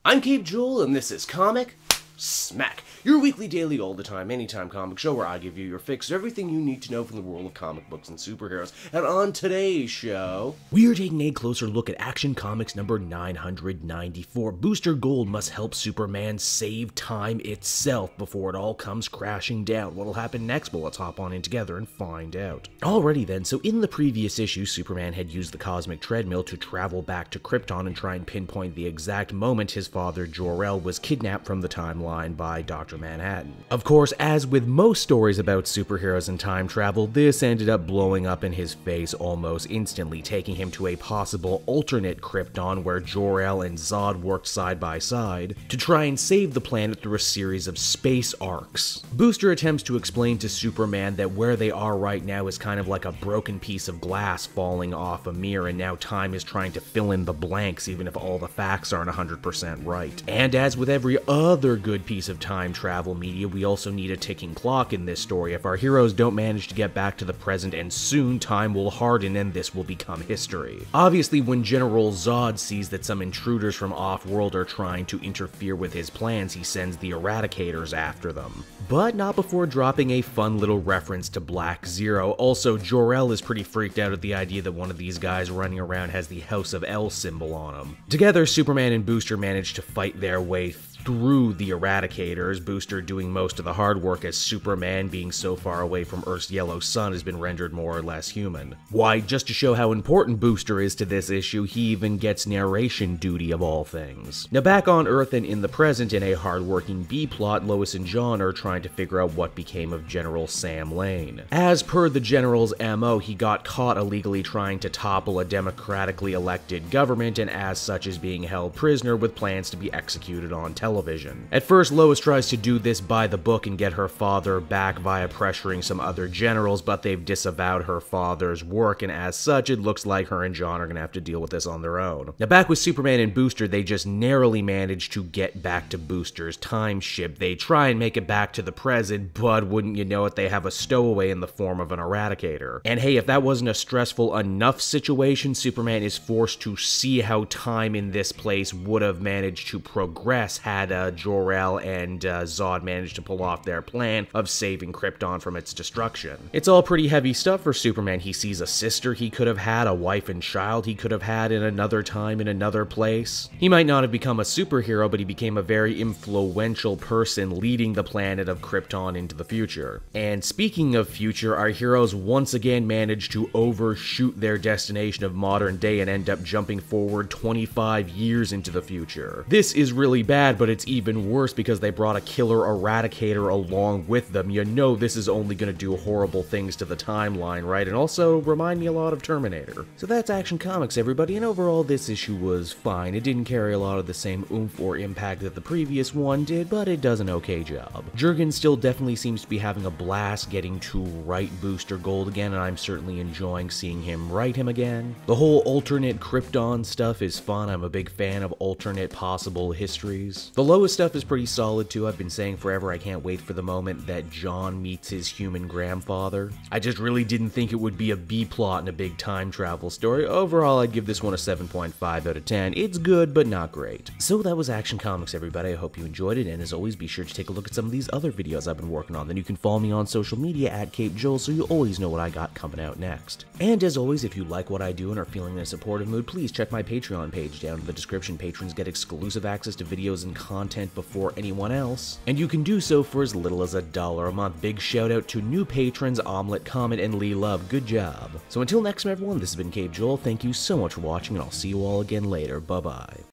I'm Jor-El, and this is Comic Smack, your weekly, daily, all the time, anytime comic show where I give you your fix of everything you need to know from the world of comic books and superheroes. And on today's show, we are taking a closer look at Action Comics number 994. Booster Gold must help Superman save time itself before it all comes crashing down. What'll happen next? Well, let's hop on in together and find out. Alrighty then, so in the previous issue, Superman had used the cosmic treadmill to travel back to Krypton and try and pinpoint the exact moment his father, Jor-El, was kidnapped from the timeline by Dr. Manhattan. Of course, as with most stories about superheroes and time travel, this ended up blowing up in his face almost instantly, taking him to a possible alternate Krypton where Jor-El and Zod worked side by side to try and save the planet through a series of space arcs. Booster attempts to explain to Superman that where they are right now is kind of like a broken piece of glass falling off a mirror, and now time is trying to fill in the blanks even if all the facts aren't 100% right. And as with every other good piece of time travel media, we also need a ticking clock in this story. If our heroes don't manage to get back to the present, and soon time will harden and this will become history. Obviously, when General Zod sees that some intruders from off-world are trying to interfere with his plans, he sends the Eradicators after them. But not before dropping a fun little reference to Black Zero. Also, Jor-El is pretty freaked out at the idea that one of these guys running around has the House of El symbol on him. Together, Superman and Booster manage to fight their way through the Eradicators, Booster doing most of the hard work as Superman, being so far away from Earth's yellow sun, has been rendered more or less human. Why, just to show how important Booster is to this issue, he even gets narration duty of all things. Now back on Earth and in the present, in a hard-working B-plot, Lois and John are trying to figure out what became of General Sam Lane. As per the General's MO, he got caught illegally trying to topple a democratically elected government, and as such is being held prisoner with plans to be executed on television. At first, Lois tries to do this by the book and get her father back via pressuring some other generals, but they've disavowed her father's work, and as such, it looks like her and John are gonna have to deal with this on their own. Now back with Superman and Booster, they just narrowly manage to get back to Booster's time ship. They try and make it back to the present, but wouldn't you know it, they have a stowaway in the form of an Eradicator. And hey, if that wasn't a stressful enough situation, Superman is forced to see how time in this place would have managed to progress had Jor-El and Zod managed to pull off their plan of saving Krypton from its destruction. It's all pretty heavy stuff for Superman. He sees a sister he could have had, a wife and child he could have had in another time, in another place. He might not have become a superhero, but he became a very influential person leading the planet of Krypton into the future. And speaking of future, our heroes once again managed to overshoot their destination of modern day and end up jumping forward 25 years into the future. This is really bad, but it's even worse because they brought a killer Eradicator along with them. You know this is only going to do horrible things to the timeline, right? And also remind me a lot of Terminator. So that's Action Comics, everybody, and overall this issue was fine. It didn't carry a lot of the same oomph or impact that the previous one did, but it does an okay job. Jurgen still definitely seems to be having a blast getting to write Booster Gold again, and I'm certainly enjoying seeing him write him again. The whole alternate Krypton stuff is fun. I'm a big fan of alternate possible histories. The Lois stuff is pretty solid too. I've been saying forever I can't wait for the moment that John meets his human grandfather. I just really didn't think it would be a B-plot in a big time travel story. Overall, I'd give this one a 7.5 out of 10. It's good, but not great. So that was Action Comics, everybody. I hope you enjoyed it, and as always, be sure to take a look at some of these other videos I've been working on. Then you can follow me on social media at Jor-El so you always know what I got coming out next. And as always, if you like what I do and are feeling in a supportive mood, please check my Patreon page down in the description. Patrons get exclusive access to videos and content before anyone else, and you can do so for as little as $1 a month. Big shout out to new patrons Omelette, Comet, and Lee Love. Good job. So until next time, everyone, this has been Jor-El. Thank you so much for watching, and I'll see you all again later. Bye bye.